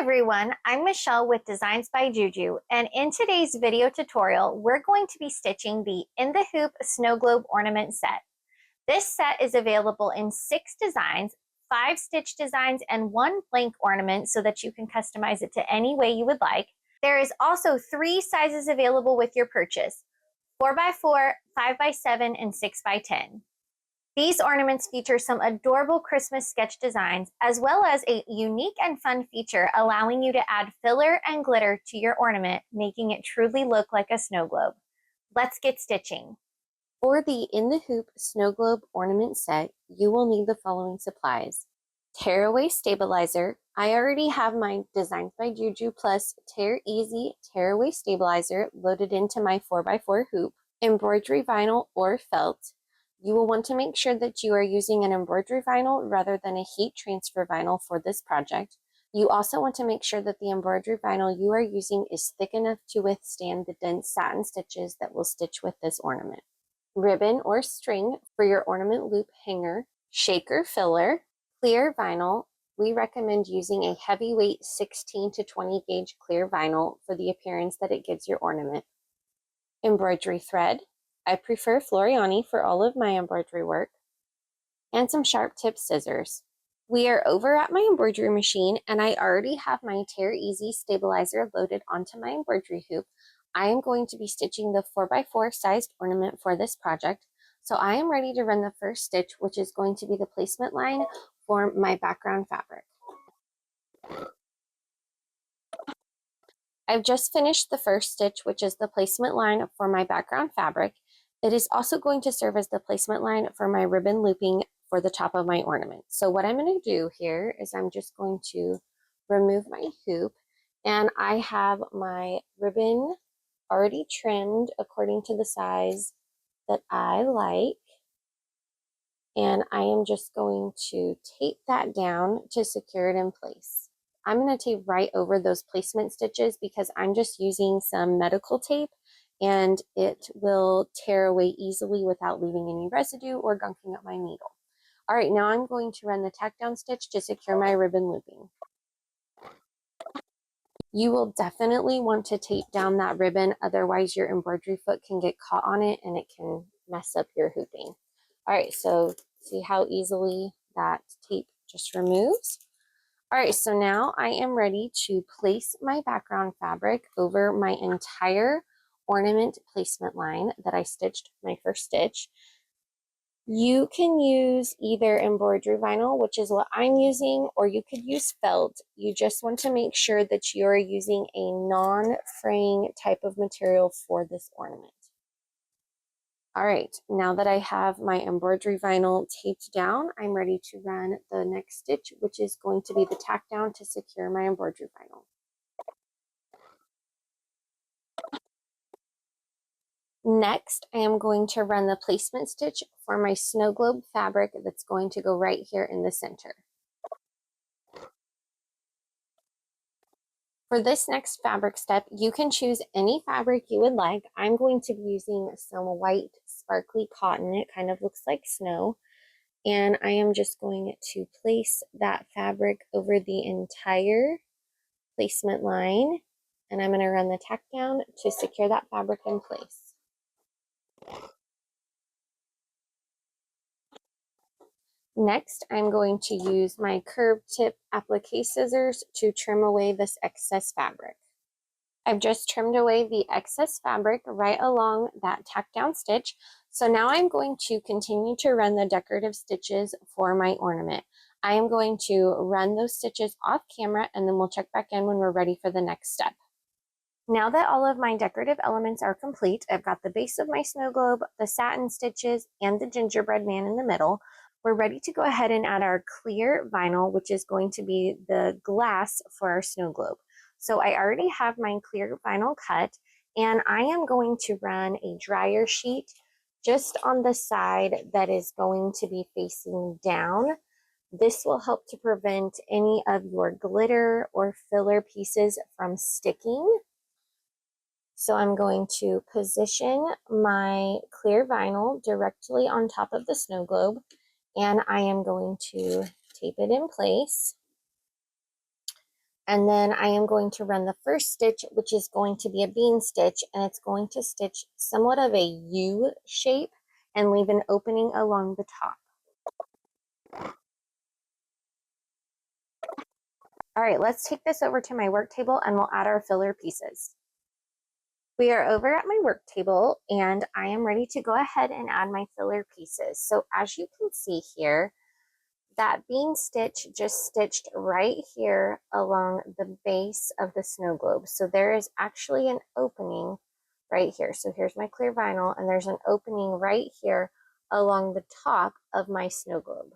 everyone, I'm Michelle with Designs by JuJu, and in today's video tutorial, we're going to be stitching the In the Hoop Snow Globe Ornament set. This set is available in 6 designs, 5 stitch designs, and 1 blank ornament so that you can customize it to any way you would like. There is also 3 sizes available with your purchase, 4x4, 5x7, and 6x10. These ornaments feature some adorable Christmas sketch designs, as well as a unique and fun feature allowing you to add filler and glitter to your ornament, making it truly look like a snow globe. Let's get stitching. For the In the Hoop Snow Globe Ornament set, you will need the following supplies. Tearaway stabilizer. I already have my Designs by JuJu Plus Tear Easy Tearaway Stabilizer loaded into my 4x4 hoop. Embroidery vinyl or felt. You will want to make sure that you are using an embroidery vinyl rather than a heat transfer vinyl for this project. You also want to make sure that the embroidery vinyl you are using is thick enough to withstand the dense satin stitches that will stitch with this ornament. Ribbon or string for your ornament loop hanger, shaker filler, clear vinyl. We recommend using a heavyweight 16 to 20 gauge clear vinyl for the appearance that it gives your ornament. Embroidery thread. I prefer Floriani for all of my embroidery work, and some sharp tip scissors. We are over at my embroidery machine, and I already have my Tear Easy stabilizer loaded onto my embroidery hoop. I am going to be stitching the 4x4 sized ornament for this project, so I am ready to run the first stitch, which is going to be the placement line for my background fabric. I've just finished the first stitch, which is the placement line for my background fabric. It is also going to serve as the placement line for my ribbon looping for the top of my ornament. So what I'm going to do here is I'm just going to remove my hoop, and I have my ribbon already trimmed according to the size that I like. And I am just going to tape that down to secure it in place. I'm going to tape right over those placement stitches because I'm just using some medical tape, and it will tear away easily without leaving any residue or gunking up my needle. All right, now I'm going to run the tack down stitch to secure my ribbon looping. You will definitely want to tape down that ribbon, otherwise your embroidery foot can get caught on it and it can mess up your hooping. All right, so see how easily that tape just removes? All right, so now I am ready to place my background fabric over my entire ornament placement line that I stitched my first stitch. You can use either embroidery vinyl, which is what I'm using, or you could use felt. You just want to make sure that you're using a non-fraying type of material for this ornament. All right, now that I have my embroidery vinyl taped down, I'm ready to run the next stitch, which is going to be the tack down to secure my embroidery vinyl. Next, I am going to run the placement stitch for my snow globe fabric that's going to go right here in the center. For this next fabric step, you can choose any fabric you would like. I'm going to be using some white sparkly cotton. It kind of looks like snow. And I am just going to place that fabric over the entire placement line. And I'm going to run the tack down to secure that fabric in place. Next, I'm going to use my curved tip applique scissors to trim away this excess fabric. I've just trimmed away the excess fabric right along that tack down stitch. So now I'm going to continue to run the decorative stitches for my ornament. I am going to run those stitches off camera, and then we'll check back in when we're ready for the next step. Now that all of my decorative elements are complete, I've got the base of my snow globe, the satin stitches, and the gingerbread man in the middle. We're ready to go ahead and add our clear vinyl, which is going to be the glass for our snow globe. So I already have my clear vinyl cut, and I am going to run a dryer sheet just on the side that is going to be facing down. This will help to prevent any of your glitter or filler pieces from sticking. So I'm going to position my clear vinyl directly on top of the snow globe, and I am going to tape it in place. And then I am going to run the first stitch, which is going to be a bean stitch, and it's going to stitch somewhat of a U shape and leave an opening along the top. All right, let's take this over to my work table and we'll add our filler pieces. We are over at my work table and I am ready to go ahead and add my filler pieces. So as you can see here, that bean stitch just stitched right here along the base of the snow globe. So there is actually an opening right here. So here's my clear vinyl and there's an opening right here along the top of my snow globe.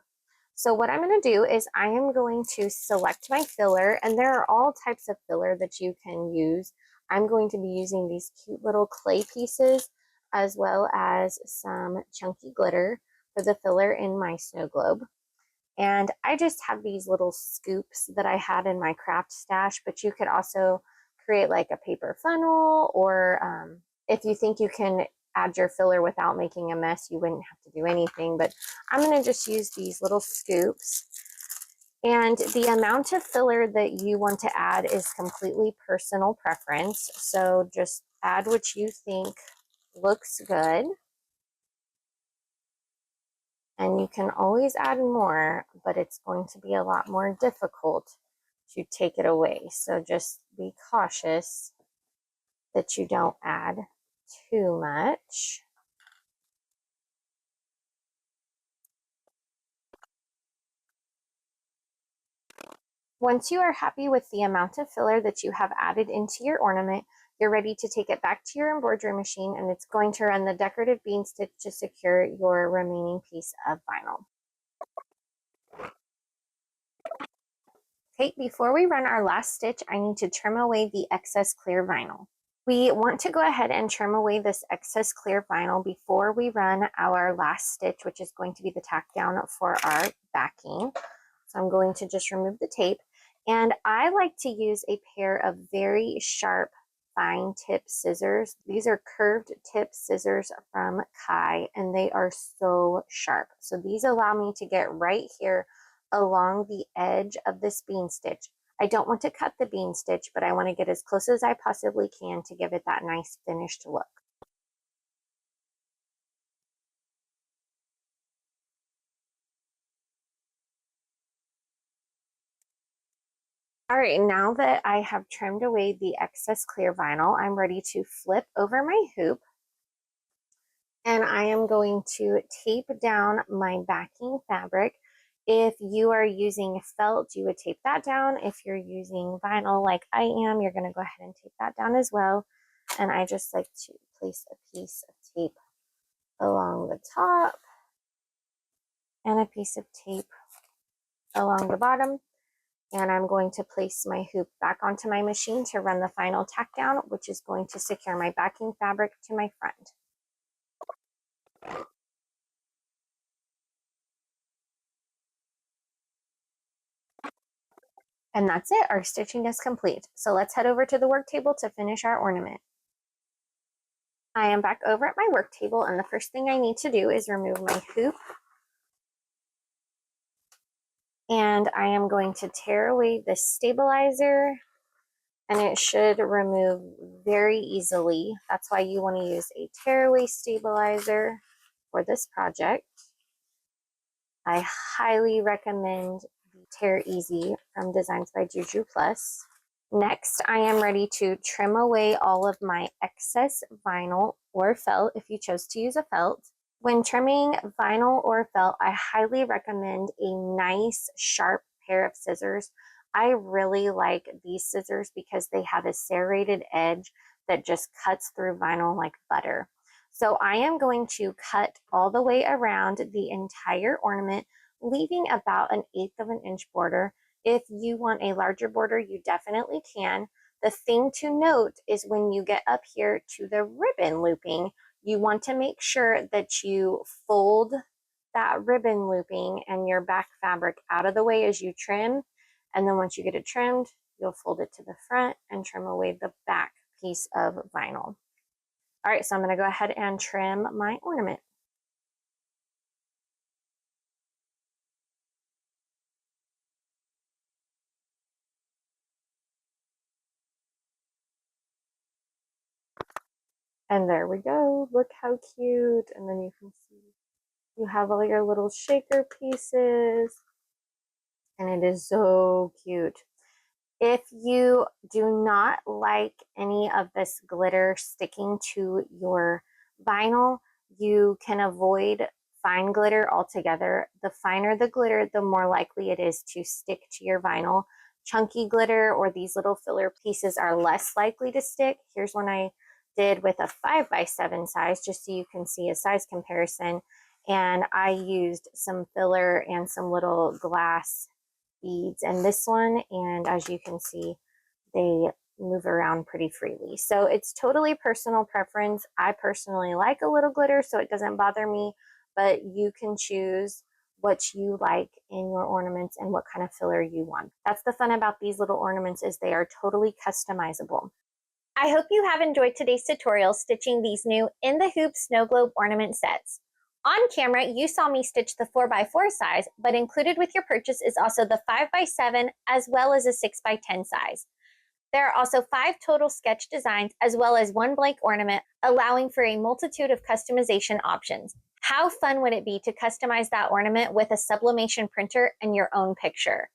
So what I'm going to do is I am going to select my filler, and there are all types of filler that you can use. I'm going to be using these cute little clay pieces as well as some chunky glitter for the filler in my snow globe. And I just have these little scoops that I had in my craft stash, but you could also create like a paper funnel, or if you think you can add your filler without making a mess, you wouldn't have to do anything. But I'm going to just use these little scoops. And the amount of filler that you want to add is completely personal preference. So just add what you think looks good. And you can always add more, but it's going to be a lot more difficult to take it away. So just be cautious that you don't add too much. Once you are happy with the amount of filler that you have added into your ornament, you're ready to take it back to your embroidery machine, and it's going to run the decorative bean stitch to secure your remaining piece of vinyl. Okay, before we run our last stitch, I need to trim away the excess clear vinyl. We want to go ahead and trim away this excess clear vinyl before we run our last stitch, which is going to be the tack down for our backing. So I'm going to just remove the tape, and I like to use a pair of very sharp fine tip scissors. These are curved tip scissors from Kai, and they are so sharp. So these allow me to get right here along the edge of this bean stitch. I don't want to cut the bean stitch, but I want to get as close as I possibly can to give it that nice finished look. All right, now that I have trimmed away the excess clear vinyl, I'm ready to flip over my hoop, and I am going to tape down my backing fabric. If you are using felt, you would tape that down. If you're using vinyl like I am, you're going to go ahead and tape that down as well. And I just like to place a piece of tape along the top and a piece of tape along the bottom. And I'm going to place my hoop back onto my machine to run the final tack down, which is going to secure my backing fabric to my front. And that's it, our stitching is complete. So let's head over to the work table to finish our ornament. I am back over at my work table, and the first thing I need to do is remove my hoop. And I am going to tear away the stabilizer, and it should remove very easily. That's why you want to use a tearaway stabilizer for this project. I highly recommend the Tear Easy from Designs by JuJu Plus. Next, I am ready to trim away all of my excess vinyl or felt if you chose to use a felt. When trimming vinyl or felt, I highly recommend a nice sharp pair of scissors. I really like these scissors because they have a serrated edge that just cuts through vinyl like butter. So I am going to cut all the way around the entire ornament, leaving about 1/8 of an inch border. If you want a larger border, you definitely can. The thing to note is when you get up here to the ribbon looping, you want to make sure that you fold that ribbon looping and your back fabric out of the way as you trim. And then once you get it trimmed, you'll fold it to the front and trim away the back piece of vinyl. All right, so I'm going to go ahead and trim my ornament. And there we go. Look how cute. And then you can see you have all your little shaker pieces. And it is so cute. If you do not like any of this glitter sticking to your vinyl, you can avoid fine glitter altogether. The finer the glitter, the more likely it is to stick to your vinyl. Chunky glitter or these little filler pieces are less likely to stick. Here's one I did with a 5x7 size, just so you can see a size comparison. And I used some filler and some little glass beads in this one, and as you can see, they move around pretty freely. So it's totally personal preference. I personally like a little glitter, so it doesn't bother me, but you can choose what you like in your ornaments and what kind of filler you want. That's the fun about these little ornaments, is they are totally customizable. I hope you have enjoyed today's tutorial stitching these new In the Hoop snow globe ornament sets. On camera, you saw me stitch the 4x4 size, but included with your purchase is also the 5x7 as well as a 6x10 size. There are also 5 total sketch designs as well as 1 blank ornament, allowing for a multitude of customization options. How fun would it be to customize that ornament with a sublimation printer and your own picture?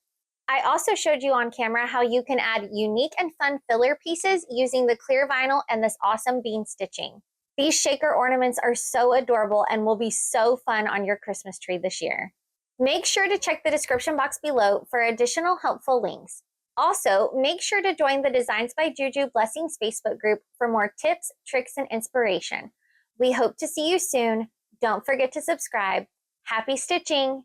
I also showed you on camera how you can add unique and fun filler pieces using the clear vinyl and this awesome bean stitching. These shaker ornaments are so adorable and will be so fun on your Christmas tree this year. Make sure to check the description box below for additional helpful links. Also, make sure to join the Designs by JuJu Blessings Facebook group for more tips, tricks, and inspiration. We hope to see you soon. Don't forget to subscribe. Happy stitching!